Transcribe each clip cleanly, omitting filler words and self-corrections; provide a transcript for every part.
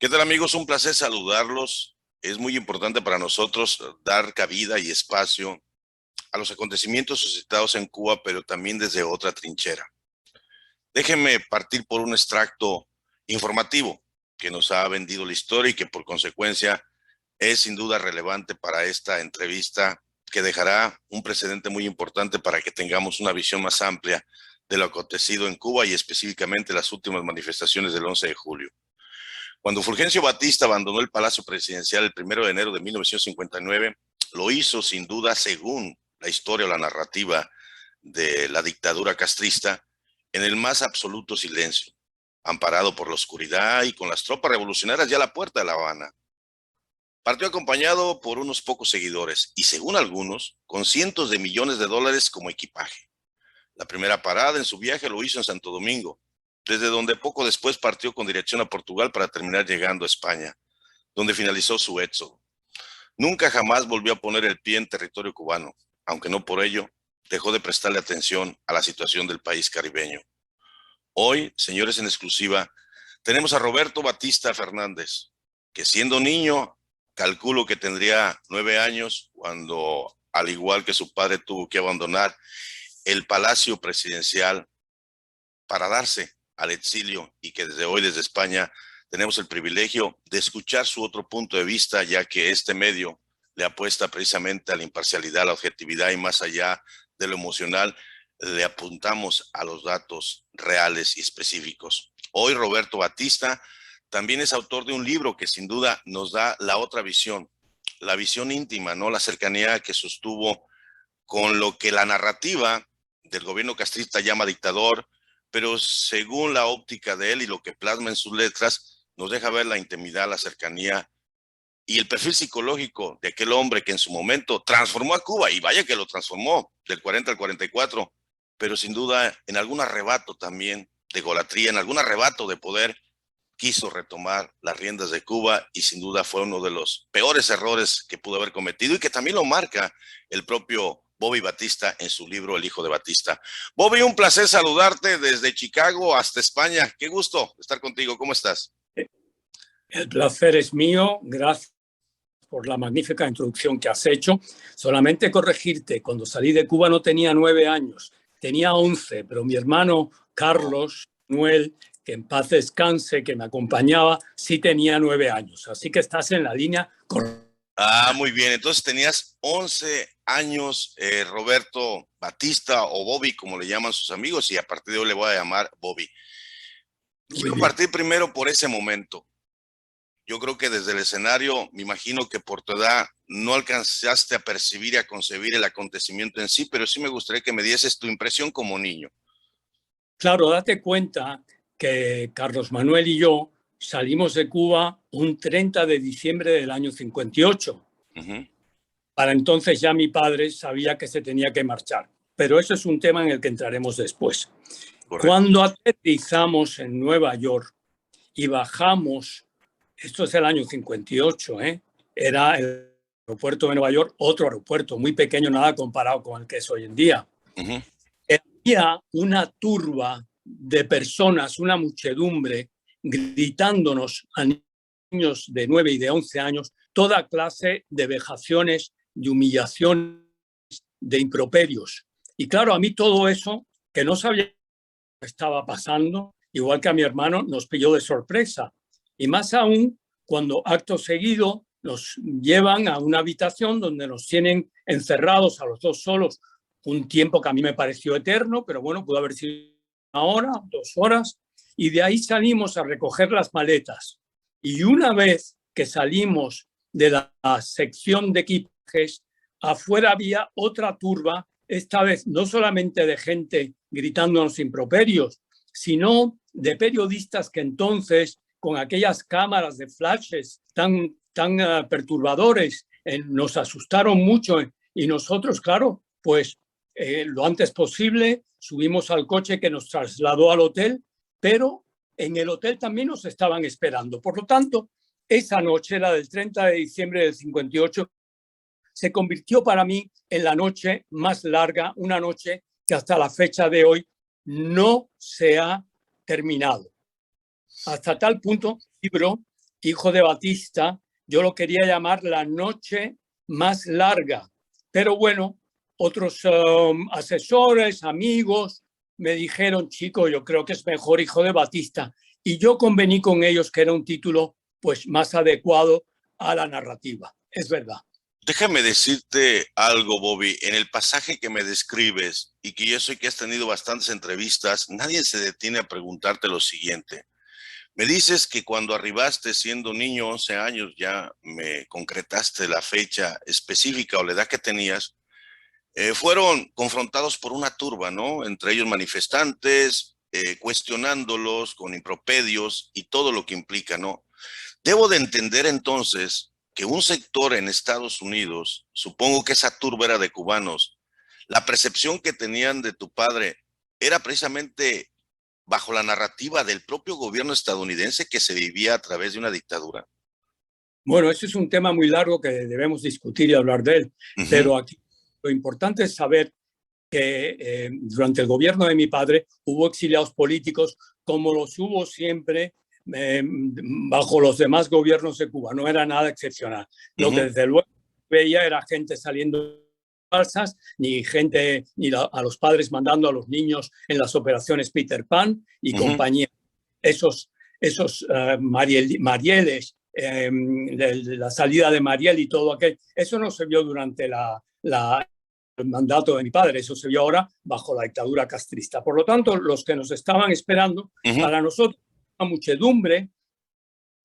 ¿Qué tal, amigos? Un placer saludarlos. Es muy importante para nosotros dar cabida y espacio a los acontecimientos suscitados en Cuba, pero también desde otra trinchera. Déjenme partir por un extracto informativo que nos ha vendido la historia y que por consecuencia es sin duda relevante para esta entrevista que dejará un precedente muy importante para que tengamos una visión más amplia de lo acontecido en Cuba y específicamente las últimas manifestaciones del 11 de julio. Cuando Fulgencio Batista abandonó el Palacio Presidencial el 1 de enero de 1959, lo hizo sin duda, según la historia o la narrativa de la dictadura castrista, en el más absoluto silencio, amparado por la oscuridad y con las tropas revolucionarias ya a la puerta de La Habana. Partió acompañado por unos pocos seguidores y, según algunos, con cientos de millones de dólares como equipaje. La primera parada en su viaje lo hizo en Santo Domingo, desde donde poco después partió con dirección a Portugal para terminar llegando a España, donde finalizó su éxodo. Nunca jamás volvió a poner el pie en territorio cubano, aunque no por ello dejó de prestarle atención a la situación del país caribeño. Hoy, señores, en exclusiva, tenemos a Roberto Batista Fernández, que siendo niño, calculo que tendría 9 años, cuando, al igual que su padre, tuvo que abandonar el Palacio Presidencial para darse al exilio, y que desde hoy, desde España, tenemos el privilegio de escuchar su otro punto de vista, ya que este medio le apuesta precisamente a la imparcialidad, a la objetividad, y más allá de lo emocional, le apuntamos a los datos reales y específicos. Hoy Roberto Batista también es autor de un libro que sin duda nos da la otra visión, la visión íntima, ¿no? La cercanía que sostuvo con lo que la narrativa del gobierno castrista llama dictador, pero según la óptica de él y lo que plasma en sus letras, nos deja ver la intimidad, la cercanía y el perfil psicológico de aquel hombre que en su momento transformó a Cuba, y vaya que lo transformó, del 40 al 44, pero sin duda en algún arrebato también de golatría, en algún arrebato de poder, quiso retomar las riendas de Cuba, y sin duda fue uno de los peores errores que pudo haber cometido y que también lo marca el propio Bobby Batista en su libro El Hijo de Batista. Bobby, un placer saludarte desde Chicago hasta España. Qué gusto estar contigo. ¿Cómo estás? El placer es mío. Gracias por la magnífica introducción que has hecho. Solamente corregirte, cuando salí de Cuba no tenía 9 años, tenía 11, pero mi hermano Carlos Manuel, que en paz descanse, que me acompañaba, sí tenía 9 años. Así que estás en la línea correcta. Muy bien. Entonces tenías 11 años, Roberto Batista, o Bobby, como le llaman sus amigos, y a partir de hoy le voy a llamar Bobby. Quiero partir primero por ese momento. Yo creo que desde el escenario, me imagino que por tu edad no alcanzaste a percibir y a concebir el acontecimiento en sí, pero sí me gustaría que me dieses tu impresión como niño. Claro, date cuenta que Carlos Manuel y yo salimos de Cuba un 30 de diciembre del año 58. Para entonces ya mi padre sabía que se tenía que marchar, pero eso es un tema en el que entraremos después. Correcto. Cuando aterrizamos en Nueva York y bajamos, esto es el año 58, era el aeropuerto de Nueva York, otro aeropuerto muy pequeño, nada comparado con el que es hoy en día. Había una turba de personas, una muchedumbre, gritándonos a niños de 9 y de 11 años toda clase de vejaciones, de humillaciones, de improperios. Y claro, a mí todo eso, que no sabía que estaba pasando, igual que a mi hermano, nos pilló de sorpresa. Y más aún cuando acto seguido nos llevan a una habitación donde nos tienen encerrados a los dos solos un tiempo que a mí me pareció eterno, pero bueno, pudo haber sido 1 hora, 2 horas, y de ahí salimos a recoger las maletas. Y una vez que salimos de la sección de equipajes, afuera había otra turba, esta vez no solamente de gente gritándonos improperios, sino de periodistas que entonces, con aquellas cámaras de flashes tan perturbadores, nos asustaron mucho, y nosotros, claro, pues lo antes posible subimos al coche que nos trasladó al hotel, pero en el hotel también nos estaban esperando. Por lo tanto, esa noche, la del 30 de diciembre del 58, se convirtió para mí en la noche más larga, una noche que hasta la fecha de hoy no se ha terminado. Hasta tal punto, libro, hijo de Batista, yo lo quería llamar La noche más larga. Pero bueno, otros asesores, amigos, me dijeron, chico, yo creo que es mejor Hijo de Batista. Y yo convení con ellos que era un título pues más adecuado a la narrativa. Es verdad. Déjame decirte algo, Bobby. En el pasaje que me describes y que yo sé que has tenido bastantes entrevistas, nadie se detiene a preguntarte lo siguiente. Me dices que cuando arribaste siendo niño, 11 años, ya me concretaste la fecha específica o la edad que tenías, fueron confrontados por una turba, ¿no? Entre ellos manifestantes, cuestionándolos con impropedios y todo lo que implica, ¿no? Debo de entender entonces que un sector en Estados Unidos, supongo que esa turba era de cubanos, la percepción que tenían de tu padre era precisamente bajo la narrativa del propio gobierno estadounidense que se vivía a través de una dictadura. Bueno, ese es un tema muy largo que debemos discutir y hablar de él, pero aquí lo importante es saber que durante el gobierno de mi padre hubo exiliados políticos como los hubo siempre bajo los demás gobiernos de Cuba. No era nada excepcional. Lo que desde luego veía era gente saliendo falsas, ni gente, ni a los padres mandando a los niños en las operaciones Peter Pan y compañía. Esos Marieles, la salida de Mariel y todo aquello, eso no se vio durante el mandato de mi padre, eso se vio ahora bajo la dictadura castrista. Por lo tanto, los que nos estaban esperando, para nosotros, una muchedumbre,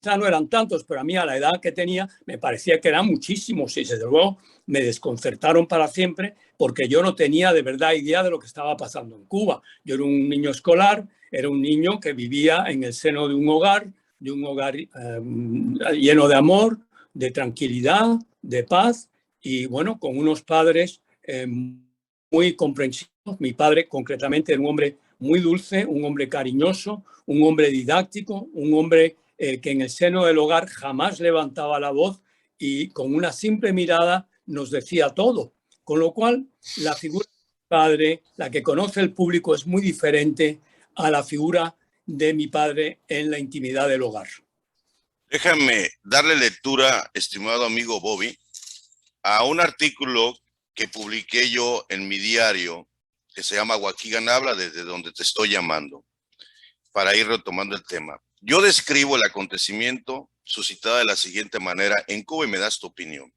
ya no eran tantos, pero a mí a la edad que tenía me parecía que eran muchísimos y desde luego me desconcertaron para siempre porque yo no tenía de verdad idea de lo que estaba pasando en Cuba. Yo era un niño escolar, era un niño que vivía en el seno de un hogar lleno de amor, de tranquilidad, de paz y bueno, con unos padres muy comprensivos. Mi padre concretamente era un hombre muy dulce, un hombre cariñoso, un hombre didáctico, un hombre que en el seno del hogar jamás levantaba la voz y con una simple mirada nos decía todo. Con lo cual, la figura del padre, la que conoce el público, es muy diferente a la figura de mi padre en la intimidad del hogar. Déjame darle lectura, estimado amigo Bobby, a un artículo que publiqué yo en mi diario, que se llama Waukegan Habla, desde donde te estoy llamando, para ir retomando el tema. Yo describo el acontecimiento suscitado de la siguiente manera en Cuba y me das tu opinión.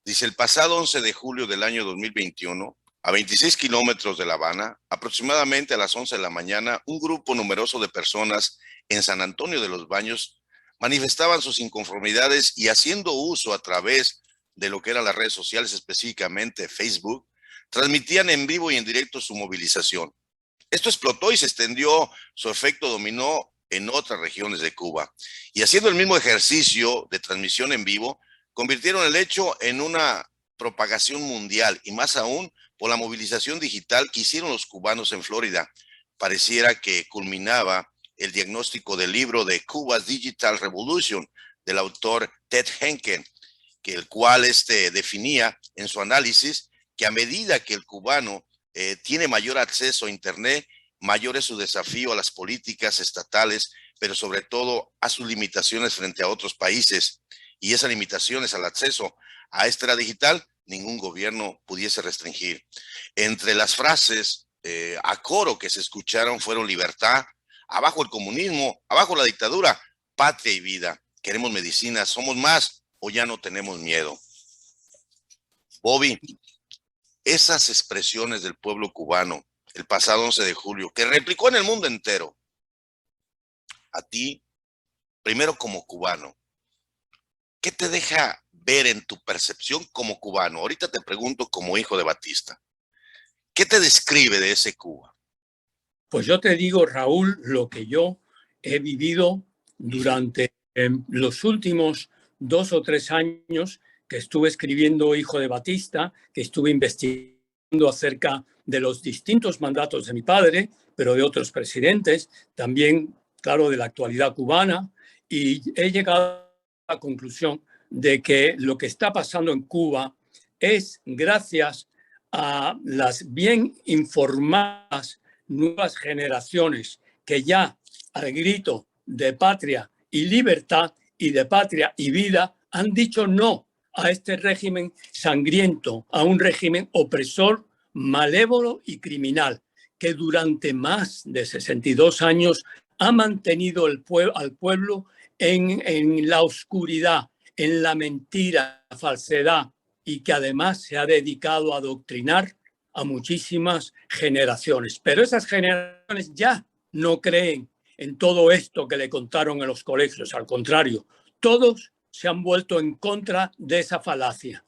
Dice, el pasado 11 de julio del año 2021, a 26 kilómetros de La Habana, aproximadamente a las 11 de la mañana, un grupo numeroso de personas en San Antonio de los Baños manifestaban sus inconformidades y haciendo uso a través de lo que eran las redes sociales, específicamente Facebook, transmitían en vivo y en directo su movilización. Esto explotó y se extendió, su efecto dominó en otras regiones de Cuba. Y haciendo el mismo ejercicio de transmisión en vivo, convirtieron el hecho en una propagación mundial y más aún por la movilización digital que hicieron los cubanos en Florida. Pareciera que culminaba el diagnóstico del libro de Cuba's Digital Revolution del autor Ted Henken, que el cual definía en su análisis que a medida que el cubano tiene mayor acceso a Internet, mayor es su desafío a las políticas estatales, pero sobre todo a sus limitaciones frente a otros países. Y esas limitaciones al acceso a esta era digital, ningún gobierno pudiese restringir. Entre las frases a coro que se escucharon fueron libertad, abajo el comunismo, abajo la dictadura, patria y vida. Queremos medicina, somos más o ya no tenemos miedo. Bobby, esas expresiones del pueblo cubano el pasado 11 de julio, que replicó en el mundo entero, a ti, primero como cubano, ¿qué te deja ver en tu percepción como cubano? Ahorita te pregunto como hijo de Batista. ¿Qué te describe de ese Cuba? Pues yo te digo, Raúl, lo que yo he vivido durante los últimos 2 o 3 años que estuve escribiendo Hijo de Batista, que estuve investigando acerca de los distintos mandatos de mi padre, pero de otros presidentes, también, claro, de la actualidad cubana, y he llegado a la conclusión de que lo que está pasando en Cuba es gracias a las bien informadas nuevas generaciones que ya al grito de patria y libertad y de patria y vida han dicho no a este régimen sangriento, a un régimen opresor, malévolo y criminal, que durante más de 62 años ha mantenido al pueblo en la oscuridad, en la mentira, la falsedad, y que además se ha dedicado a adoctrinar a muchísimas generaciones. Pero esas generaciones ya no creen en todo esto que le contaron en los colegios. Al contrario, todos se han vuelto en contra de esa falacia.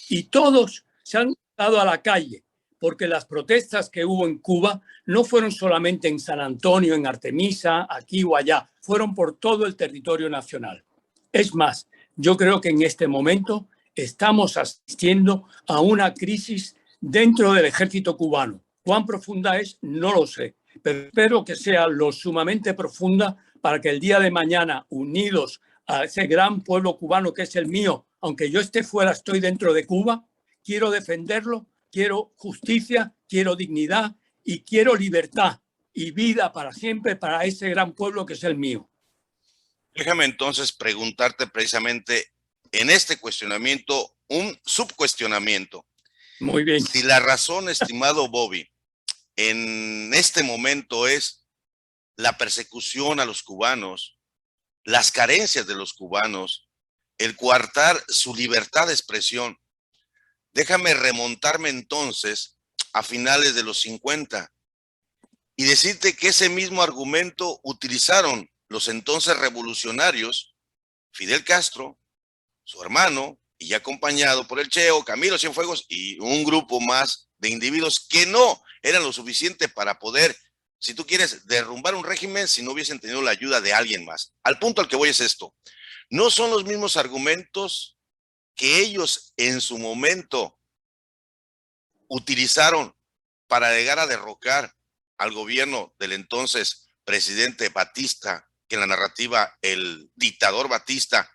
Y todos se han dado a la calle, porque las protestas que hubo en Cuba no fueron solamente en San Antonio, en Artemisa, aquí o allá, fueron por todo el territorio nacional. Es más, yo creo que en este momento estamos asistiendo a una crisis dentro del ejército cubano. ¿Cuán profunda es? No lo sé, pero espero que sea lo sumamente profunda para que el día de mañana, unidos a ese gran pueblo cubano que es el mío, aunque yo esté fuera, estoy dentro de Cuba, quiero defenderlo, quiero justicia, quiero dignidad y quiero libertad y vida para siempre para ese gran pueblo que es el mío. Déjame entonces preguntarte precisamente en este cuestionamiento, un subcuestionamiento. Muy bien. Si la razón, estimado Bobby, en este momento es la persecución a los cubanos, las carencias de los cubanos, el coartar su libertad de expresión, déjame remontarme entonces a finales de los 50 y decirte que ese mismo argumento utilizaron los entonces revolucionarios, Fidel Castro, su hermano, y ya acompañado por el Cheo, Camilo Cienfuegos y un grupo más de individuos que no eran lo suficiente para poder, si tú quieres, derrumbar un régimen si no hubiesen tenido la ayuda de alguien más. Al punto al que voy es esto. No son los mismos argumentos que ellos en su momento utilizaron para llegar a derrocar al gobierno del entonces presidente Batista, que en la narrativa el dictador Batista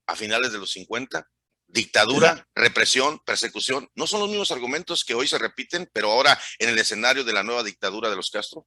a finales de los 50, dictadura, represión, persecución, ¿no son los mismos argumentos que hoy se repiten, pero ahora en el escenario de la nueva dictadura de los Castro?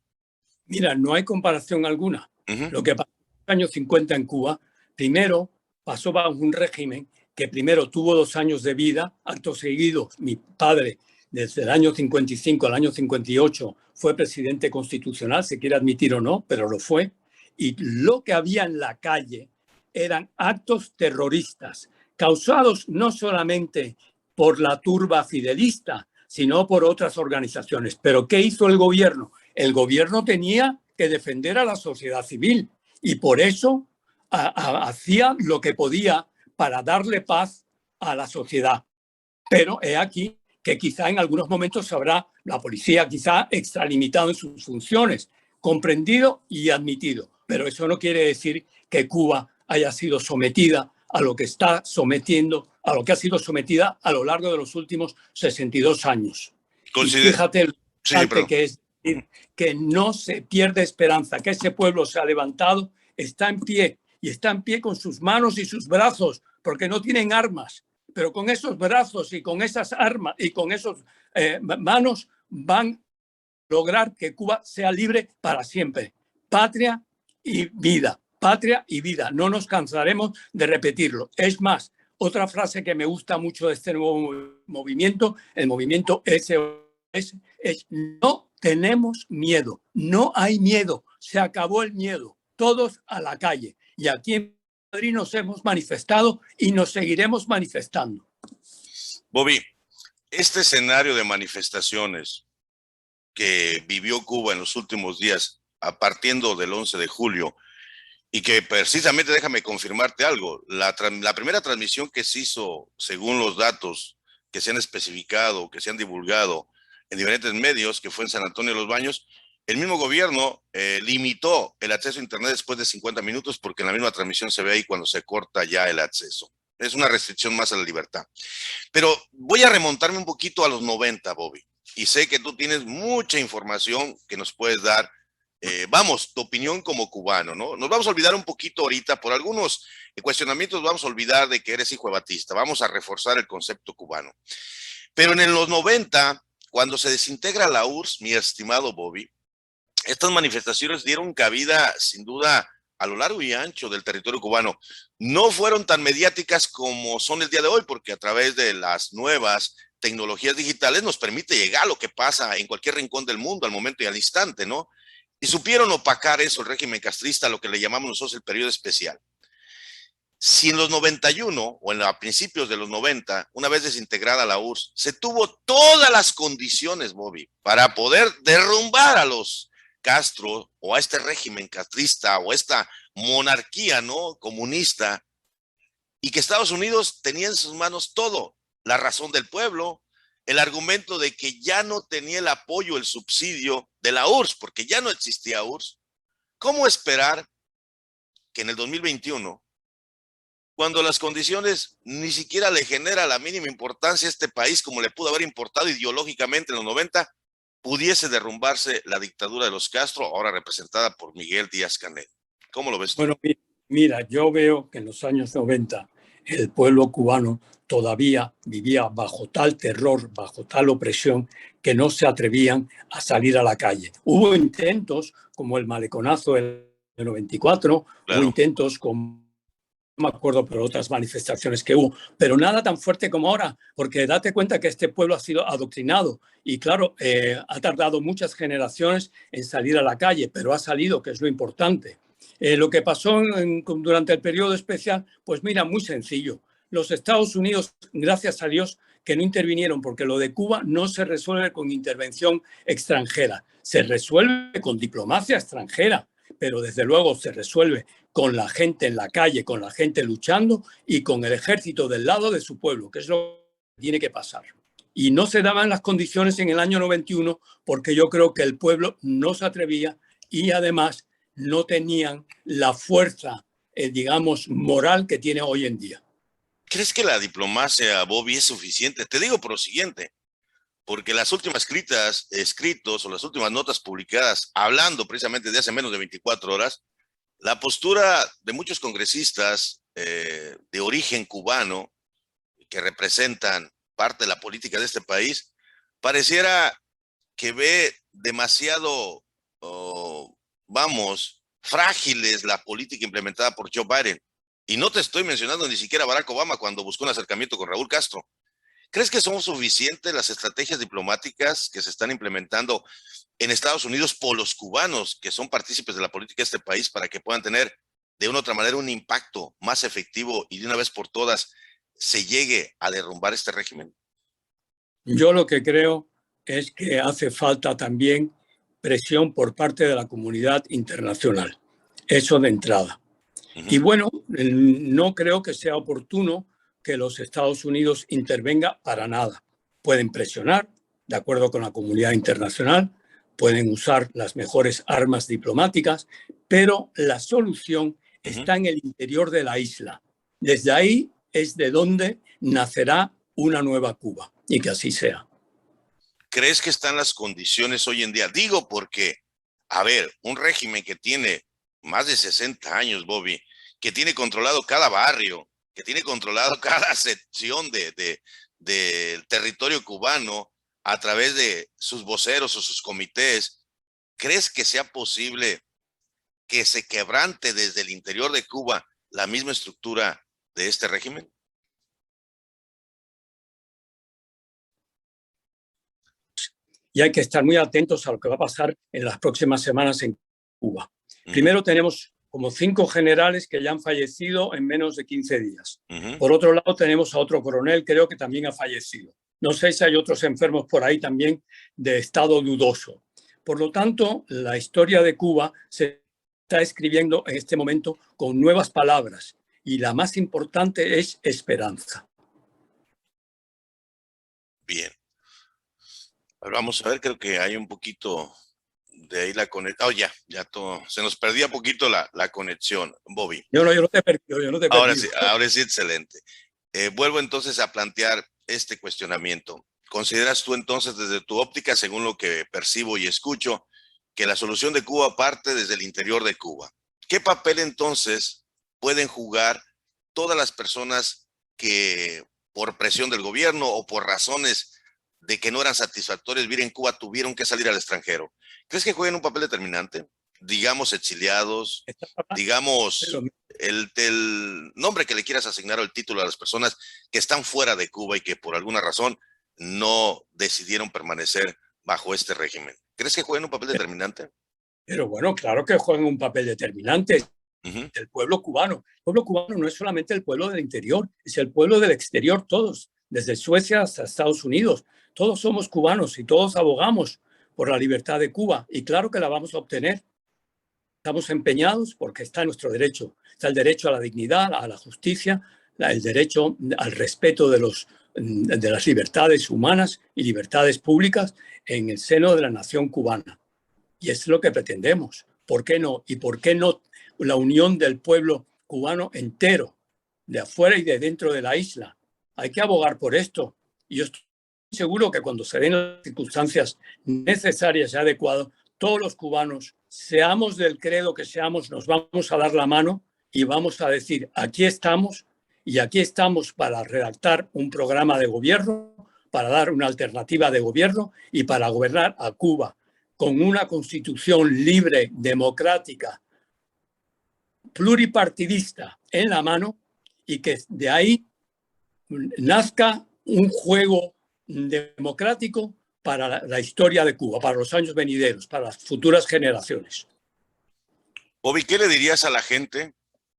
Mira, no hay comparación alguna. Lo que pasó en los años 50 en Cuba, primero pasó bajo un régimen que primero tuvo 2 años de vida, acto seguido, mi padre desde el año 55 al año 58 fue presidente constitucional, se quiere admitir o no, pero lo fue, y lo que había en la calle eran actos terroristas causados no solamente por la turba fidelista, sino por otras organizaciones. ¿Pero qué hizo el gobierno? El gobierno tenía que defender a la sociedad civil y por eso hacía lo que podía para darle paz a la sociedad. Pero he aquí que quizá en algunos momentos habrá la policía quizá extralimitado en sus funciones, comprendido y admitido. Pero eso no quiere decir que Cuba haya sido sometida a lo que está sometiendo, a lo que ha sido sometida a lo largo de los últimos 62 años. Y fíjate lo importante que es decir, que no se pierde esperanza, que ese pueblo se ha levantado, está en pie y está en pie con sus manos y sus brazos, porque no tienen armas, pero con esos brazos y con esas armas y con esas manos van a lograr que Cuba sea libre para siempre. Patria y vida, patria y vida. No nos cansaremos de repetirlo. Es más, otra frase que me gusta mucho de este nuevo movimiento, el movimiento SOS, es no tenemos miedo, no hay miedo, se acabó el miedo, todos a la calle. Y aquí en Madrid nos hemos manifestado y nos seguiremos manifestando. Bobby, este escenario de manifestaciones que vivió Cuba en los últimos días, a partir del 11 de julio, y que precisamente, déjame confirmarte algo, la primera transmisión que se hizo, según los datos que se han especificado, que se han divulgado en diferentes medios, que fue en San Antonio de los Baños, el mismo gobierno limitó el acceso a internet después de 50 minutos porque en la misma transmisión se ve ahí cuando se corta ya el acceso. Es una restricción más a la libertad. Pero voy a remontarme un poquito a los 90, Bobby, y sé que tú tienes mucha información que nos puedes dar. Vamos, tu opinión como cubano, ¿no? Nos vamos a olvidar un poquito ahorita, por algunos cuestionamientos vamos a olvidar de que eres hijo de Batista, vamos a reforzar el concepto cubano. Pero en los 90, cuando se desintegra la URSS, mi estimado Bobby, estas manifestaciones dieron cabida, sin duda a lo largo y ancho del territorio cubano. No fueron tan mediáticas como son el día de hoy, porque a través de las nuevas tecnologías digitales nos permite llegar a lo que pasa en cualquier rincón del mundo al momento y al instante, ¿no? Y supieron opacar eso el régimen castrista, lo que le llamamos nosotros el periodo especial. Si en los 91 o a principios de los 90, una vez desintegrada la URSS, se tuvo todas las condiciones, Bobby, para poder derrumbar a los Castro o a este régimen castrista o a esta monarquía, ¿no?, comunista, y que Estados Unidos tenía en sus manos todo, la razón del pueblo, el argumento de que ya no tenía el apoyo, el subsidio de la URSS, porque ya no existía URSS. ¿Cómo esperar que en el 2021, cuando las condiciones ni siquiera le genera la mínima importancia a este país, como le pudo haber importado ideológicamente en los 90, pudiese derrumbarse la dictadura de los Castro, ahora representada por Miguel Díaz-Canel? ¿Cómo lo ves tú? Bueno, mira, yo veo que en los años 90 el pueblo cubano todavía vivía bajo tal terror, bajo tal opresión, que no se atrevían a salir a la calle. Hubo intentos como el maleconazo del 94, Claro. hubo intentos como, no me acuerdo, pero otras manifestaciones que hubo, pero nada tan fuerte como ahora, porque date cuenta que este pueblo ha sido adoctrinado y claro, ha tardado muchas generaciones en salir a la calle, pero ha salido, que es lo importante. Lo que pasó durante el periodo especial, pues mira, muy sencillo. Los Estados Unidos, gracias a Dios, que no intervinieron, porque lo de Cuba no se resuelve con intervención extranjera, se resuelve con diplomacia extranjera, pero desde luego se resuelve con la gente en la calle, con la gente luchando y con el ejército del lado de su pueblo, que es lo que tiene que pasar. Y no se daban las condiciones en el año 91 porque yo creo que el pueblo no se atrevía y además no tenían la fuerza, digamos, moral que tiene hoy en día. ¿Crees que la diplomacia, Bobby, es suficiente? Te digo por lo siguiente, porque las últimas escritos o las últimas notas publicadas, hablando precisamente de hace menos de 24 horas, la postura de muchos congresistas de origen cubano que representan parte de la política de este país, pareciera que ve demasiado, frágiles la política implementada por Joe Biden. Y no te estoy mencionando ni siquiera a Barack Obama cuando buscó un acercamiento con Raúl Castro. ¿Crees que son suficientes las estrategias diplomáticas que se están implementando en Estados Unidos por los cubanos que son partícipes de la política de este país para que puedan tener de una u otra manera un impacto más efectivo y de una vez por todas se llegue a derrumbar este régimen? Yo lo que creo es que hace falta también presión por parte de la comunidad internacional. Eso de entrada. Y bueno, no creo que sea oportuno que los Estados Unidos intervenga para nada. Pueden presionar, de acuerdo con la comunidad internacional, pueden usar las mejores armas diplomáticas, pero la solución está en el interior de la isla. Desde ahí es de donde nacerá una nueva Cuba, y que así sea. ¿Crees que están las condiciones hoy en día? Digo porque, a ver, un régimen que tiene más de 60 años, Bobby, que tiene controlado cada barrio, que tiene controlado cada sección del territorio cubano a través de sus voceros o sus comités, ¿crees que sea posible que se quebrante desde el interior de Cuba la misma estructura de este régimen? Y hay que estar muy atentos a lo que va a pasar en las próximas semanas en Cuba. Primero tenemos como 5 generales que ya han fallecido en menos de 15 días. Por otro lado tenemos a otro coronel, creo que también ha fallecido. No sé si hay otros enfermos por ahí también de estado dudoso. Por lo tanto, la historia de Cuba se está escribiendo en este momento con nuevas palabras y la más importante es esperanza. Bien. Vamos a ver, creo que hay un poquito de ahí la conexión. Oh, ya todo. Se nos perdía poquito la conexión, Bobby. Yo no te he perdido, yo no te he perdido. Ahora sí, excelente. Vuelvo entonces a plantear este cuestionamiento. ¿Consideras tú entonces desde tu óptica, según lo que percibo y escucho, que la solución de Cuba parte desde el interior de Cuba? ¿Qué papel entonces pueden jugar todas las personas que por presión del gobierno o por razones de que no eran satisfactorios vivir en Cuba tuvieron que salir al extranjero? ¿Crees que jueguen un papel determinante? digamos exiliados, digamos el nombre que le quieras asignar o el título a las personas que están fuera de Cuba y que por alguna razón no decidieron permanecer bajo este régimen. ¿Crees que juegan un papel determinante? Pero bueno, claro que juegan un papel determinante. El pueblo cubano. El pueblo cubano no es solamente el pueblo del interior, es el pueblo del exterior, todos, desde Suecia hasta Estados Unidos. Todos somos cubanos y todos abogamos por la libertad de Cuba. Y claro que la vamos a obtener. Estamos empeñados porque está en nuestro derecho. Está el derecho a la dignidad, a la justicia, el derecho al respeto de las libertades humanas y libertades públicas en el seno de la nación cubana. Y es lo que pretendemos. ¿Por qué no? ¿Y por qué no la unión del pueblo cubano entero, de afuera y de dentro de la isla? Hay que abogar por esto. Y yo estoy seguro que cuando se den las circunstancias necesarias y adecuadas, todos los cubanos, seamos del credo que seamos, nos vamos a dar la mano y vamos a decir, aquí estamos y aquí estamos para redactar un programa de gobierno, para dar una alternativa de gobierno y para gobernar a Cuba con una constitución libre, democrática, pluripartidista en la mano y que de ahí nazca un juego democrático para la historia de Cuba, para los años venideros, para las futuras generaciones. Bobby, ¿qué le dirías a la gente,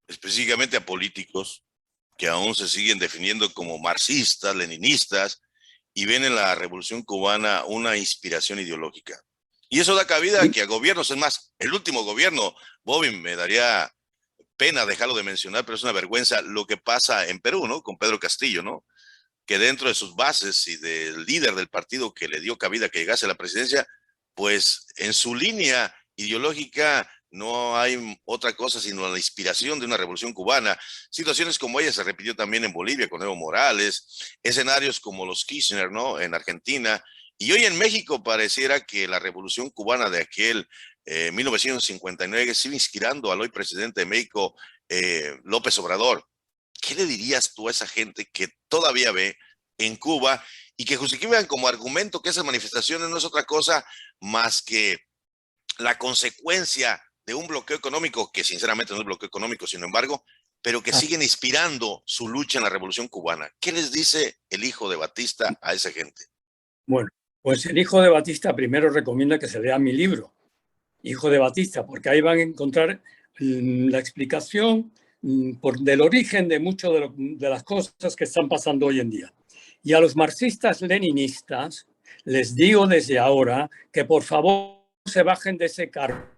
específicamente a políticos, que aún se siguen definiendo como marxistas, leninistas, y ven en la Revolución Cubana una inspiración ideológica? Y eso da cabida a que a gobiernos, es más, el último gobierno, Bobby, me daría pena dejarlo de mencionar, pero es una vergüenza lo que pasa en Perú, ¿no? Con Pedro Castillo, ¿no? Que dentro de sus bases y del líder del partido que le dio cabida que llegase a la presidencia, pues en su línea ideológica no hay otra cosa sino la inspiración de una revolución cubana. Situaciones como ella se repitió también en Bolivia con Evo Morales, escenarios como los Kirchner, ¿no? En Argentina. Y hoy en México pareciera que la revolución cubana de aquel 1959 sigue inspirando al hoy presidente de México, López Obrador. ¿Qué le dirías tú a esa gente que todavía ve en Cuba y que justifican como argumento que esas manifestaciones no es otra cosa más que la consecuencia de un bloqueo económico, que sinceramente no es bloqueo económico, sin embargo, pero que siguen inspirando su lucha en la Revolución Cubana? ¿Qué les dice el hijo de Batista a esa gente? Bueno, pues el hijo de Batista primero recomienda que se lea mi libro, Hijo de Batista, porque ahí van a encontrar la explicación del origen de muchas de las cosas que están pasando hoy en día. Y a los marxistas-leninistas les digo desde ahora que por favor se bajen de ese carro,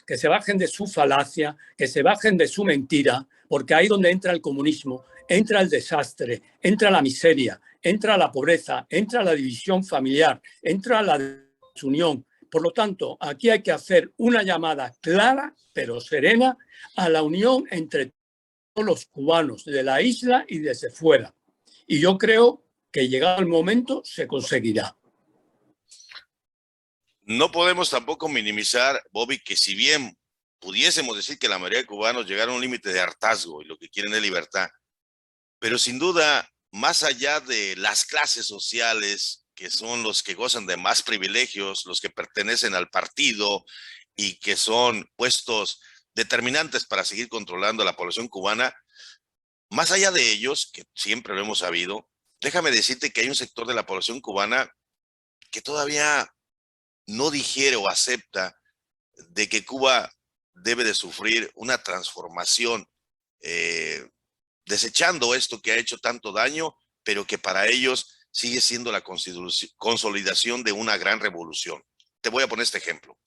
que se bajen de su falacia, que se bajen de su mentira, porque ahí donde entra el comunismo, entra el desastre, entra la miseria, entra la pobreza, entra la división familiar, entra la desunión. Por lo tanto, aquí hay que hacer una llamada clara, pero serena, a la unión entre todos los cubanos de la isla y desde fuera. Y yo creo que llegado el momento se conseguirá. No podemos tampoco minimizar, Bobby, que si bien pudiésemos decir que la mayoría de cubanos llegaron a un límite de hartazgo y lo que quieren es libertad, pero sin duda, más allá de las clases sociales, que son los que gozan de más privilegios, los que pertenecen al partido y que son puestos determinantes para seguir controlando a la población cubana, más allá de ellos, que siempre lo hemos sabido, déjame decirte que hay un sector de la población cubana que todavía no digiere o acepta de que Cuba debe de sufrir una transformación, desechando esto que ha hecho tanto daño, pero que para ellos sigue siendo la consolidación de una gran revolución. Te voy a poner este ejemplo.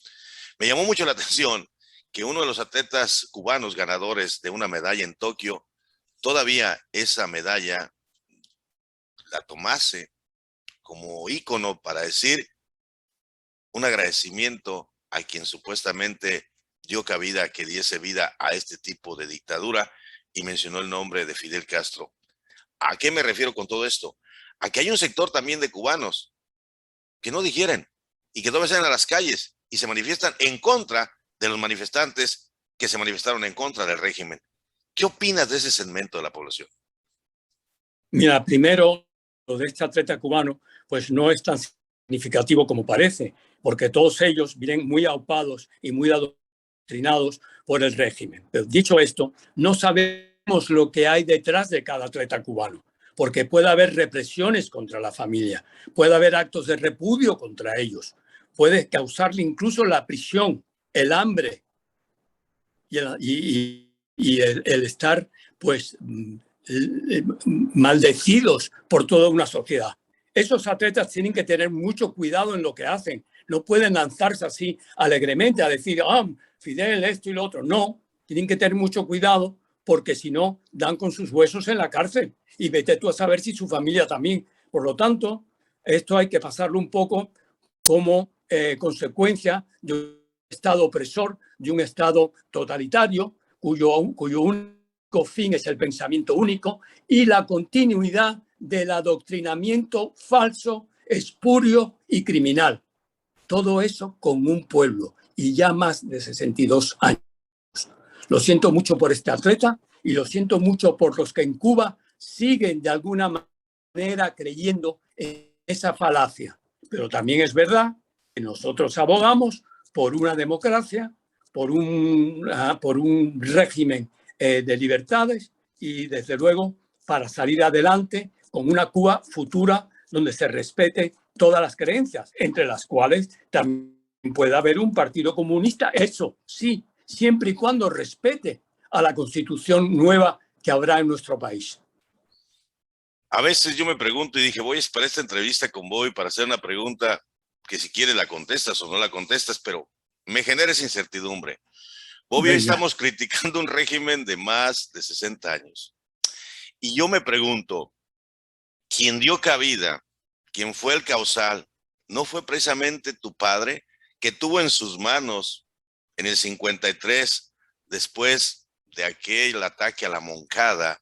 Me llamó mucho la atención que uno de los atletas cubanos ganadores de una medalla en Tokio, todavía esa medalla la tomase como ícono para decir un agradecimiento a quien supuestamente dio cabida, que diese vida a este tipo de dictadura, y mencionó el nombre de Fidel Castro. ¿A qué me refiero con todo esto? A que hay un sector también de cubanos que no digieren y que todavía salen a las calles y se manifiestan en contra de los manifestantes que se manifestaron en contra del régimen. ¿Qué opinas de ese segmento de la población? Mira, primero, lo de este atleta cubano, pues no es tan significativo como parece, porque todos ellos vienen muy aupados y muy adoctrinados por el régimen. Pero dicho esto, no sabemos lo que hay detrás de cada atleta cubano, porque puede haber represiones contra la familia, puede haber actos de repudio contra ellos, puede causarle incluso la prisión, el hambre y el estar pues maldecidos por toda una sociedad. Esos atletas tienen que tener mucho cuidado en lo que hacen. No pueden lanzarse así alegremente a decir, Fidel, esto y lo otro. No, tienen que tener mucho cuidado porque si no, dan con sus huesos en la cárcel. Y vete tú a saber si su familia también. Por lo tanto, esto hay que pasarlo un poco como consecuencia de un Estado opresor, de un Estado totalitario, cuyo único fin es el pensamiento único y la continuidad del adoctrinamiento falso, espurio y criminal. Todo eso con un pueblo y ya más de 62 años. Lo siento mucho por este atleta y lo siento mucho por los que en Cuba siguen de alguna manera creyendo en esa falacia. Pero también es verdad que nosotros abogamos por una democracia, por un régimen de libertades y, desde luego, para salir adelante con una Cuba futura donde se respete todas las creencias, entre las cuales también puede haber un partido comunista, eso sí, siempre y cuando respete a la constitución nueva que habrá en nuestro país. A veces yo me pregunto y dije, voy a esperar esta entrevista con Bobby para hacer una pregunta que si quieres la contestas o no la contestas, pero me genera esa incertidumbre. Bobby, hoy estamos criticando un régimen de más de 60 años. Y yo me pregunto, ¿quién dio cabida? ¿Quién fue el causal? ¿No fue precisamente tu padre que tuvo en sus manos en el 53, después de aquel ataque a la Moncada,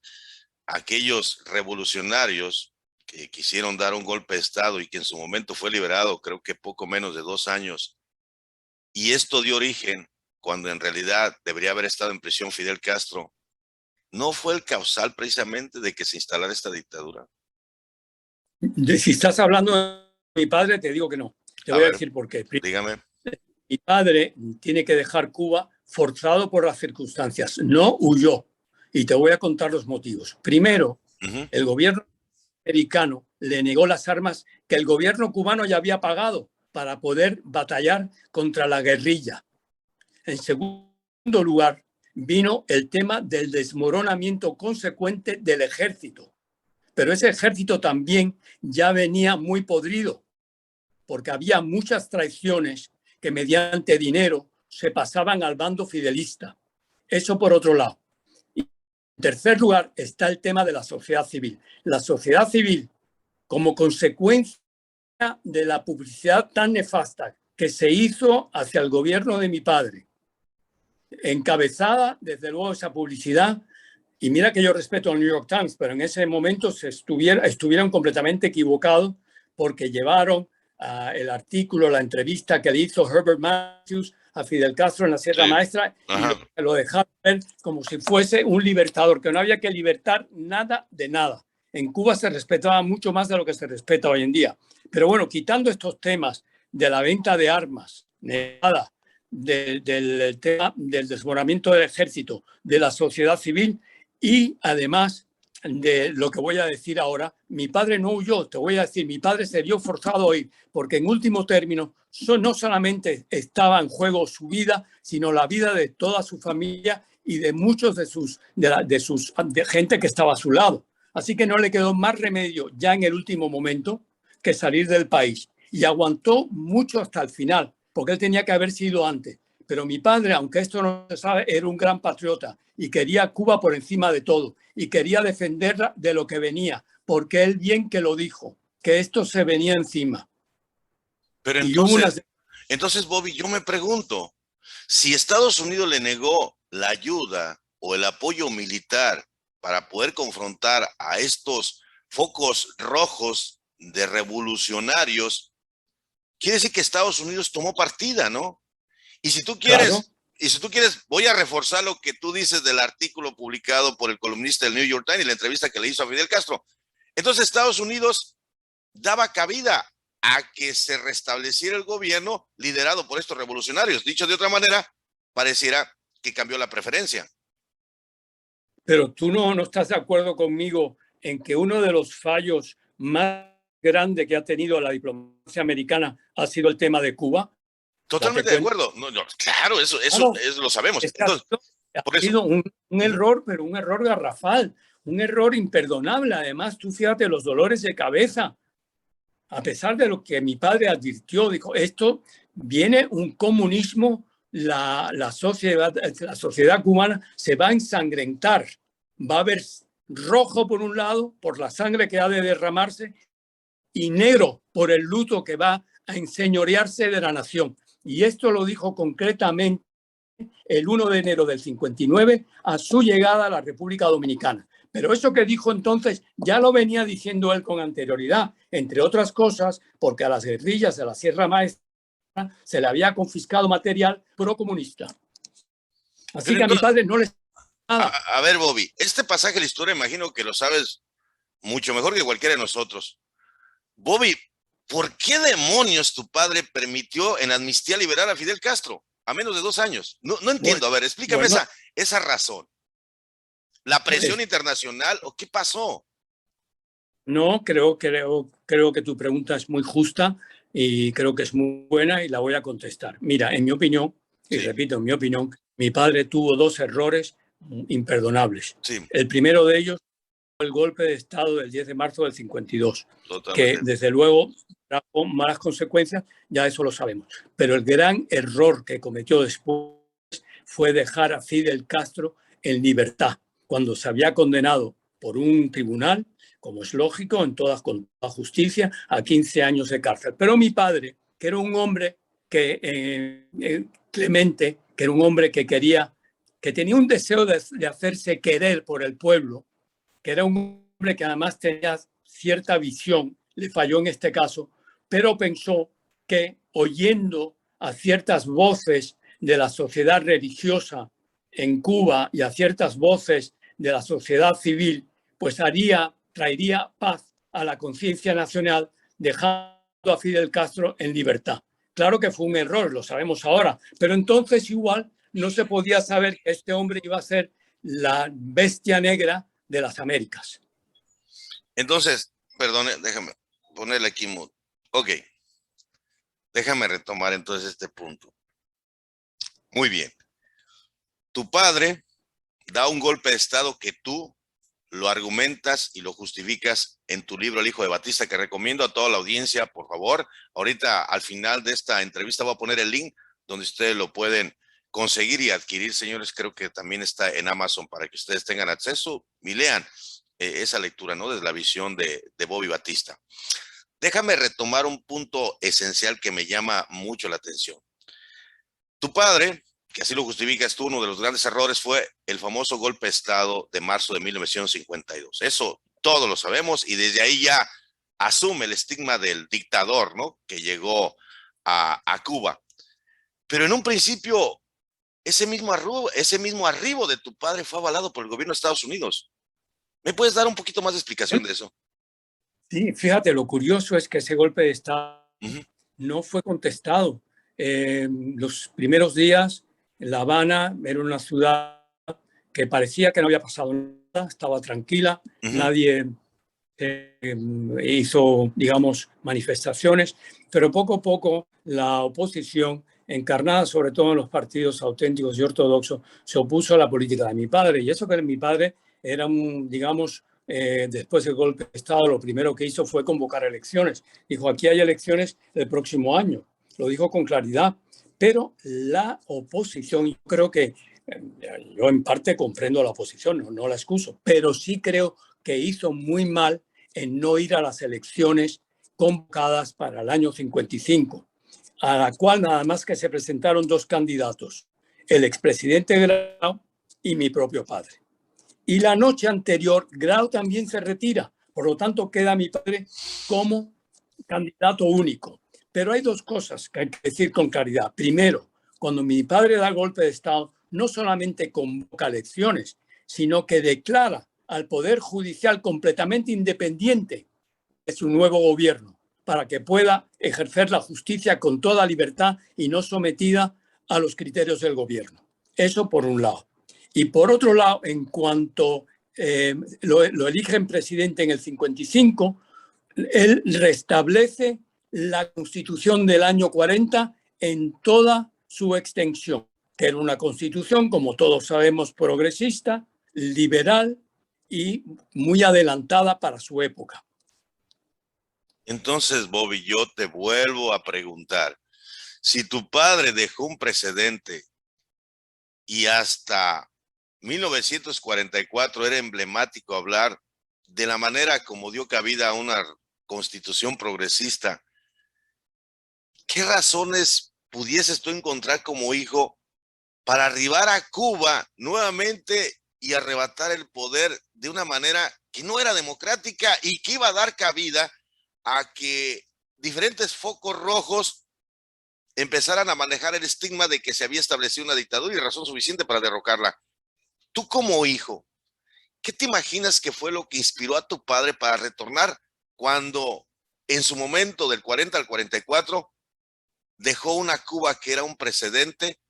aquellos revolucionarios que quisieron dar un golpe de Estado y que en su momento fue liberado, creo que poco menos de 2 años? Y esto dio origen, cuando en realidad debería haber estado en prisión Fidel Castro, ¿no fue el causal precisamente de que se instalara esta dictadura? Si estás hablando de mi padre, te digo que no. Te voy a decir por qué. Dígame. Mi padre tiene que dejar Cuba forzado por las circunstancias, no huyó. Y te voy a contar los motivos. Primero, el gobierno americano le negó las armas que el gobierno cubano ya había pagado para poder batallar contra la guerrilla. En segundo lugar, vino el tema del desmoronamiento consecuente del ejército. Pero ese ejército también ya venía muy podrido, porque había muchas traiciones que mediante dinero se pasaban al bando fidelista. Eso por otro lado. Y en tercer lugar está el tema de la sociedad civil. La sociedad civil, como consecuencia de la publicidad tan nefasta que se hizo hacia el gobierno de mi padre, encabezada, desde luego, esa publicidad. Y mira que yo respeto al New York Times, pero en ese momento estuvieron completamente equivocados porque llevaron el artículo, la entrevista que le hizo Herbert Matthews a Fidel Castro en la Sierra Maestra y lo dejaron ver como si fuese un libertador, que no había que libertar nada de nada. En Cuba se respetaba mucho más de lo que se respeta hoy en día. Pero bueno, quitando estos temas de la venta de armas, nada, del tema del desmoronamiento del ejército, de la sociedad civil y además de lo que voy a decir ahora, mi padre no huyó, te voy a decir, mi padre se vio forzado a ir, porque en último término no solamente estaba en juego su vida, sino la vida de toda su familia y de muchos de gente que estaba a su lado. Así que no le quedó más remedio ya en el último momento que salir del país. Y aguantó mucho hasta el final, porque él tenía que haber sido antes. Pero mi padre, aunque esto no se sabe, era un gran patriota y quería Cuba por encima de todo y quería defenderla de lo que venía, porque él bien que lo dijo, que esto se venía encima. Pero entonces, Bobby, yo me pregunto, si Estados Unidos le negó la ayuda o el apoyo militar para poder confrontar a estos focos rojos de revolucionarios, quiere decir que Estados Unidos tomó partida, ¿no? Y si tú quieres, claro. Y si tú quieres, voy a reforzar lo que tú dices del artículo publicado por el columnista del New York Times y la entrevista que le hizo a Fidel Castro. Entonces Estados Unidos daba cabida a que se restableciera el gobierno liderado por estos revolucionarios. Dicho de otra manera, pareciera que cambió la preferencia. Pero tú no estás de acuerdo conmigo en que uno de los fallos más grandes que ha tenido la diplomacia americana ha sido el tema de Cuba. Totalmente de acuerdo. No, claro, eso lo sabemos. Entonces, ha sido un error, pero un error garrafal, un error imperdonable. Además, tú fíjate los dolores de cabeza. A pesar de lo que mi padre advirtió, dijo, esto viene un comunismo, la sociedad cubana se va a ensangrentar, va a haber rojo por un lado, por la sangre que ha de derramarse, y negro por el luto que va a enseñorearse de la nación. Y esto lo dijo concretamente el 1 de enero del 59 a su llegada a la República Dominicana. Pero eso que dijo entonces ya lo venía diciendo él con anterioridad, entre otras cosas porque a las guerrillas de la Sierra Maestra se le había confiscado material procomunista. Así que a mi padre no le... A ver, Bobby, este pasaje de la historia imagino que lo sabes mucho mejor que cualquiera de nosotros. Bobby, ¿por qué demonios tu padre permitió en amnistía liberar a Fidel Castro a menos de 2 años? No entiendo. A ver, explícame esa razón. ¿La presión internacional o qué pasó? No, creo que tu pregunta es muy justa y creo que es muy buena y la voy a contestar. Mira, en mi opinión, y repito, en mi opinión, mi padre tuvo 2 errores imperdonables. Sí. El primero de ellos fue el golpe de Estado del 10 de marzo del 52, Totalmente. que desde luego trajo malas consecuencias, ya eso lo sabemos. Pero el gran error que cometió después fue dejar a Fidel Castro en libertad, cuando se había condenado por un tribunal, como es lógico, con toda justicia, a 15 años de cárcel. Pero mi padre, que era un hombre clemente, que era un hombre que tenía un deseo de hacerse querer por el pueblo, que era un hombre que además tenía cierta visión, le falló en este caso, pero pensó que oyendo a ciertas voces de la sociedad religiosa en Cuba y a ciertas voces de la sociedad civil, pues traería paz a la conciencia nacional, dejando a Fidel Castro en libertad. Claro que fue un error, lo sabemos ahora, pero entonces igual no se podía saber que este hombre iba a ser la bestia negra de las Américas. Entonces, perdone, déjame ponerle aquí mute. Ok. Déjame retomar entonces este punto. Muy bien. Tu padre da un golpe de Estado que tú lo argumentas y lo justificas en tu libro El Hijo de Batista, que recomiendo a toda la audiencia, por favor. Ahorita al final de esta entrevista voy a poner el link donde ustedes lo pueden conseguir y adquirir, señores. Creo que también está en Amazon para que ustedes tengan acceso y lean esa lectura, ¿no? Desde la visión de Bobby Batista. Déjame retomar un punto esencial que me llama mucho la atención. Tu padre, que así lo justificas tú, uno de los grandes errores fue el famoso golpe de Estado de marzo de 1952. Eso todos lo sabemos y desde ahí ya asume el estigma del dictador, ¿no? Que llegó a Cuba. Pero en un principio, ese mismo arribo de tu padre fue avalado por el gobierno de Estados Unidos. ¿Me puedes dar un poquito más de explicación de eso? Sí, fíjate, lo curioso es que ese golpe de Estado no fue contestado. Los primeros días, La Habana era una ciudad que parecía que no había pasado nada, estaba tranquila, nadie hizo, digamos, manifestaciones, pero poco a poco la oposición, encarnada sobre todo en los partidos auténticos y ortodoxos, se opuso a la política de mi padre. Y eso que mi padre era digamos, después del golpe de Estado, lo primero que hizo fue convocar elecciones. Dijo, aquí hay elecciones el próximo año. Lo dijo con claridad. Pero la oposición, yo creo que yo en parte comprendo a la oposición, no la excuso, pero sí creo que hizo muy mal en no ir a las elecciones convocadas para el año 55, a la cual nada más que se presentaron 2 candidatos, el expresidente Grau y mi propio padre. Y la noche anterior, Grau también se retira, por lo tanto queda mi padre como candidato único. Pero hay 2 cosas que hay que decir con claridad. Primero, cuando mi padre da el golpe de Estado, no solamente convoca elecciones, sino que declara al Poder Judicial completamente independiente de su nuevo gobierno. para que pueda ejercer la justicia con toda libertad y no sometida a los criterios del gobierno. Eso por un lado. Y por otro lado, en cuanto lo eligen presidente en el 55, él restablece la Constitución del año 40 en toda su extensión, que era una constitución, como todos sabemos, progresista, liberal y muy adelantada para su época. Entonces, Bobby, yo te vuelvo a preguntar, si tu padre dejó un precedente y hasta 1944 era emblemático hablar de la manera como dio cabida a una constitución progresista, ¿qué razones pudieses tú encontrar como hijo para arribar a Cuba nuevamente y arrebatar el poder de una manera que no era democrática y que iba a dar cabida a que diferentes focos rojos empezaran a manejar el estigma de que se había establecido una dictadura y razón suficiente para derrocarla? Tú como hijo, ¿qué te imaginas que fue lo que inspiró a tu padre para retornar cuando en su momento del 40 al 44 dejó una Cuba que era un precedente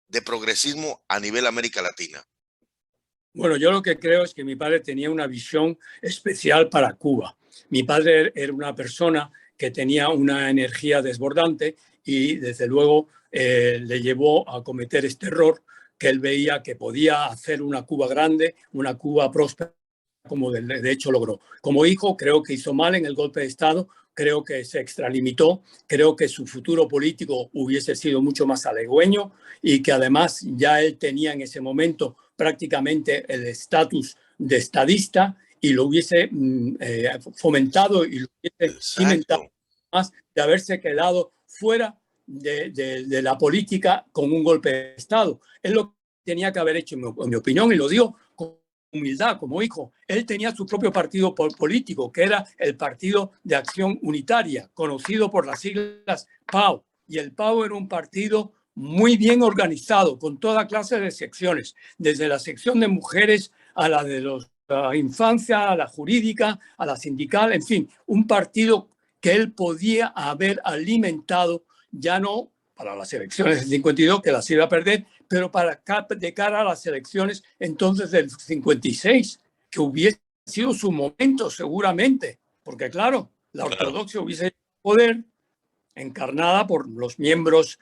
de progresismo a nivel América Latina? Bueno, yo lo que creo es que mi padre tenía una visión especial para Cuba. Mi padre era una persona que tenía una energía desbordante y desde luego le llevó a cometer este error, que él veía que podía hacer una Cuba grande, una Cuba próspera, como de hecho logró. Como hijo, creo que hizo mal en el golpe de Estado, creo que se extralimitó, creo que su futuro político hubiese sido mucho más halagüeño y que además ya él tenía en ese momento prácticamente el estatus de estadista y lo hubiese fomentado y lo hubiese cimentado más de haberse quedado fuera de la política con un golpe de Estado. Él lo tenía que haber hecho, en mi opinión, y lo digo con humildad como hijo, él tenía su propio partido político, que era el Partido de Acción Unitaria, conocido por las siglas PAU. Y el PAU era un partido muy bien organizado, con toda clase de secciones, desde la sección de mujeres a la de la infancia, a la jurídica, a la sindical, en fin, un partido que él podía haber alimentado, ya no para las elecciones del 52, que las iba a perder, pero de cara a las elecciones entonces del 56, que hubiese sido su momento seguramente, porque claro, la ortodoxia hubiese poder encarnada por los miembros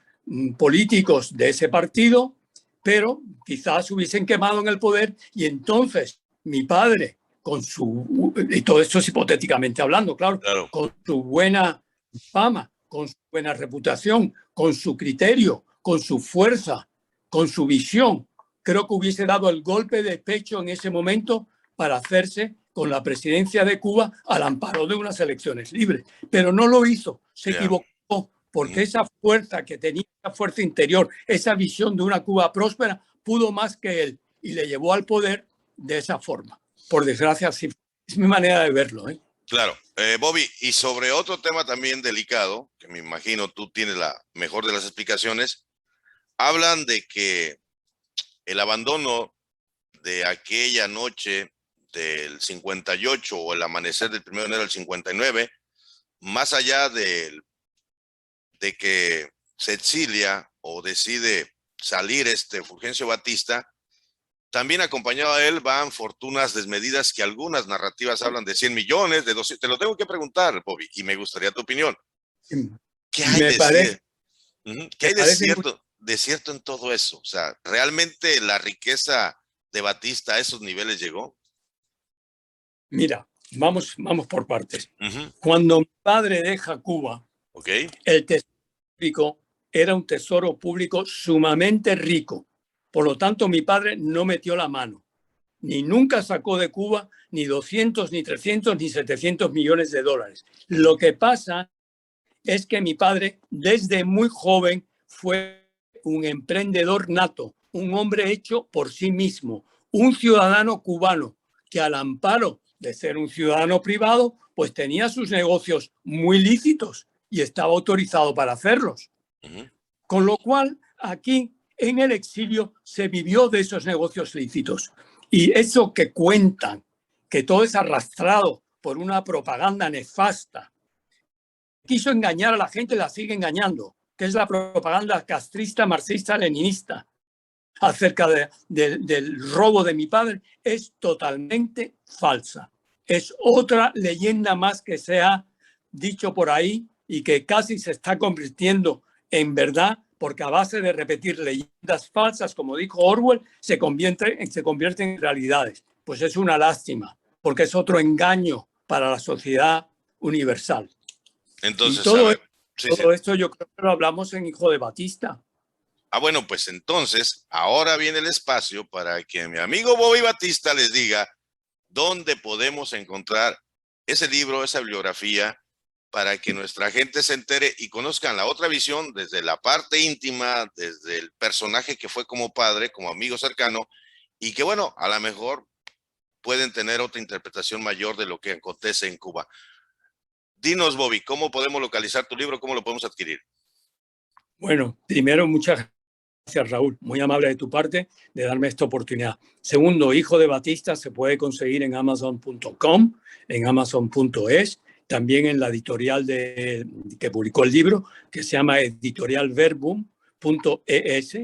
políticos de ese partido, pero quizás hubiesen quemado en el poder y entonces mi padre, con su, y todo esto es hipotéticamente hablando, claro, con su buena fama, con su buena reputación, con su criterio, con su fuerza, con su visión, creo que hubiese dado el golpe de pecho en ese momento para hacerse con la presidencia de Cuba al amparo de unas elecciones libres. Pero no lo hizo, se equivocó, porque esa fuerza que tenía, esa fuerza interior, esa visión de una Cuba próspera, pudo más que él y le llevó al poder de esa forma. Por desgracia, sí, es mi manera de verlo, ¿eh? Claro. Bobby, y sobre otro tema también delicado, que me imagino tú tienes la mejor de las explicaciones, hablan de que el abandono de aquella noche del 58 o el amanecer del 1 de enero del 59, más allá de que se exilia o decide salir Fulgencio Batista, también acompañado a él van fortunas desmedidas que algunas narrativas hablan de 100 millones, de 200. Te lo tengo que preguntar, Bobby, y me gustaría tu opinión. ¿Qué hay de cierto en todo eso? O sea, ¿realmente la riqueza de Batista a esos niveles llegó? Mira, vamos por partes. Cuando mi padre deja Cuba, el tesoro público era un tesoro público sumamente rico. Por lo tanto, mi padre no metió la mano, ni nunca sacó de Cuba ni 200, ni 300, ni 700 millones de dólares. Lo que pasa es que mi padre, desde muy joven, fue un emprendedor nato, un hombre hecho por sí mismo, un ciudadano cubano que al amparo de ser un ciudadano privado, pues tenía sus negocios muy lícitos y estaba autorizado para hacerlos. Con lo cual, aquí en el exilio se vivió de esos negocios lícitos. Y eso que cuentan, que todo es arrastrado por una propaganda nefasta, quiso engañar a la gente la sigue engañando, que es la propaganda castrista, marxista, leninista acerca del robo de mi padre, es totalmente falsa. Es otra leyenda más que se ha dicho por ahí y que casi se está convirtiendo en verdad, porque a base de repetir leyendas falsas, como dijo Orwell, se convierten en realidades. Pues es una lástima, porque es otro engaño para la sociedad universal. Entonces, y todo, sí, todo esto yo creo que lo hablamos en Hijo de Batista. Bueno, pues entonces, ahora viene el espacio para que mi amigo Bobby Batista les diga dónde podemos encontrar ese libro, esa bibliografía, para que nuestra gente se entere y conozcan la otra visión desde la parte íntima, desde el personaje que fue como padre, como amigo cercano, y que bueno, a lo mejor pueden tener otra interpretación mayor de lo que acontece en Cuba. Dinos, Bobby, ¿cómo podemos localizar tu libro? ¿Cómo lo podemos adquirir? Bueno, primero, muchas gracias, Raúl. Muy amable de tu parte de darme esta oportunidad. Segundo, Hijo de Batista se puede conseguir en Amazon.com, en Amazon.es, también en la editorial que publicó el libro, que se llama editorialverbum.es.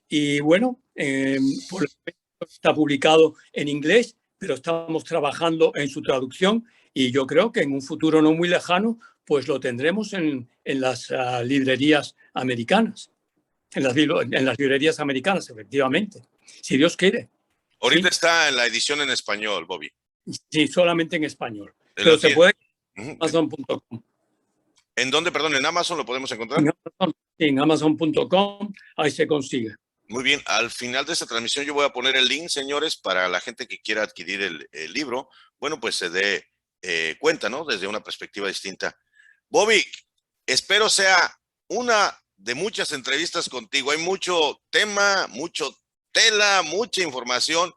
Y bueno, está publicado en inglés, pero estamos trabajando en su traducción y yo creo que en un futuro no muy lejano pues lo tendremos en las librerías americanas. En las librerías americanas, efectivamente, si Dios quiere. Ahorita ¿sí? Está en la edición en español, Bobby. Sí, solamente en español. Pero se puede en Amazon.com. ¿En dónde, perdón? ¿En Amazon lo podemos encontrar? En Amazon.com, ahí se consigue. Muy bien, al final de esta transmisión yo voy a poner el link, señores, para la gente que quiera adquirir el libro. Bueno, pues se dé cuenta, ¿no? Desde una perspectiva distinta. Bobby, espero sea una de muchas entrevistas contigo. Hay mucho tema, mucho tela, mucha información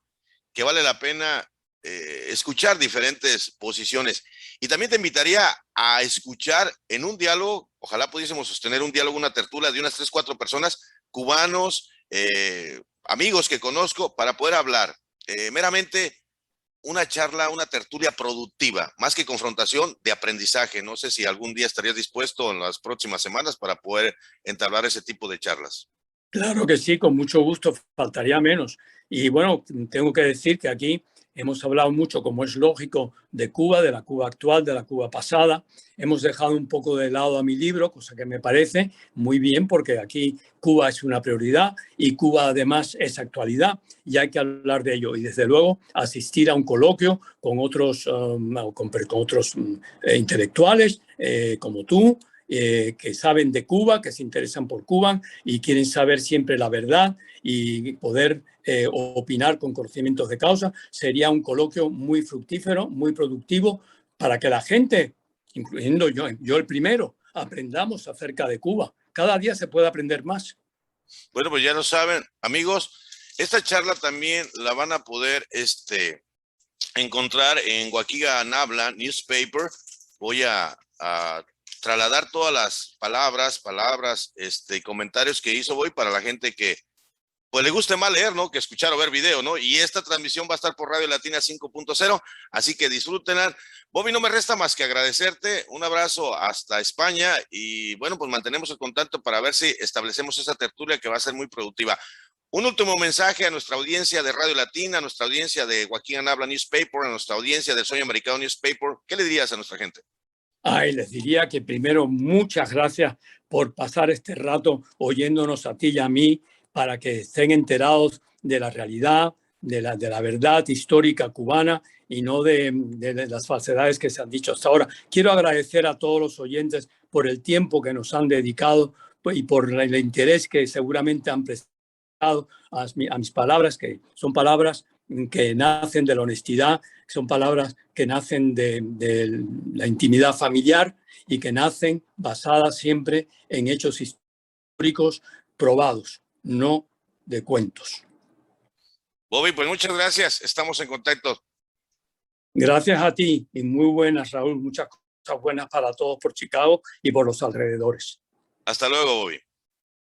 que vale la pena escuchar diferentes posiciones. Y también te invitaría a escuchar en un diálogo, ojalá pudiésemos sostener un diálogo, una tertulia de unas 3, 4 personas, cubanos, amigos que conozco, para poder hablar meramente una charla, una tertulia productiva, más que confrontación, de aprendizaje. No sé si algún día estarías dispuesto en las próximas semanas para poder entablar ese tipo de charlas. Claro que sí, con mucho gusto, faltaría menos. Y bueno, tengo que decir que aquí hemos hablado mucho, como es lógico, de Cuba, de la Cuba actual, de la Cuba pasada. Hemos dejado un poco de lado a mi libro, cosa que me parece muy bien, porque aquí Cuba es una prioridad y Cuba además es actualidad y hay que hablar de ello. Y desde luego asistir a un coloquio con otros, con otros intelectuales como tú, que saben de Cuba, que se interesan por Cuba y quieren saber siempre la verdad y poder opinar con conocimientos de causa. Sería un coloquio muy fructífero, muy productivo para que la gente, incluyendo yo el primero, aprendamos acerca de Cuba. Cada día se puede aprender más. Bueno, pues ya lo saben, amigos, esta charla también la van a poder encontrar en Waukegan Habla Newspaper. Voy a trasladar todas las palabras, comentarios que hizo hoy para la gente que pues le guste más leer, ¿no? Que escuchar o ver video, ¿no? Y esta transmisión va a estar por Radio Latina 5.0, así que disfrútenla. Bobby, no me resta más que agradecerte. Un abrazo hasta España y bueno, pues mantenemos el contacto para ver si establecemos esa tertulia que va a ser muy productiva. Un último mensaje a nuestra audiencia de Radio Latina, a nuestra audiencia de Waukegan Habla Newspaper, a nuestra audiencia del Sueño Americano Newspaper. ¿Qué le dirías a nuestra gente? Les diría que primero muchas gracias por pasar este rato oyéndonos a ti y a mí para que estén enterados de la realidad, de la verdad histórica cubana y no de las falsedades que se han dicho hasta ahora. Quiero agradecer a todos los oyentes por el tiempo que nos han dedicado y por el interés que seguramente han prestado a mis palabras, que son palabras que nacen de la honestidad, son palabras que nacen de la intimidad familiar y que nacen basadas siempre en hechos históricos probados, no de cuentos. Bobby, pues muchas gracias. Estamos en contacto. Gracias a ti y muy buenas, Raúl. Muchas cosas buenas para todos por Chicago y por los alrededores. Hasta luego, Bobby.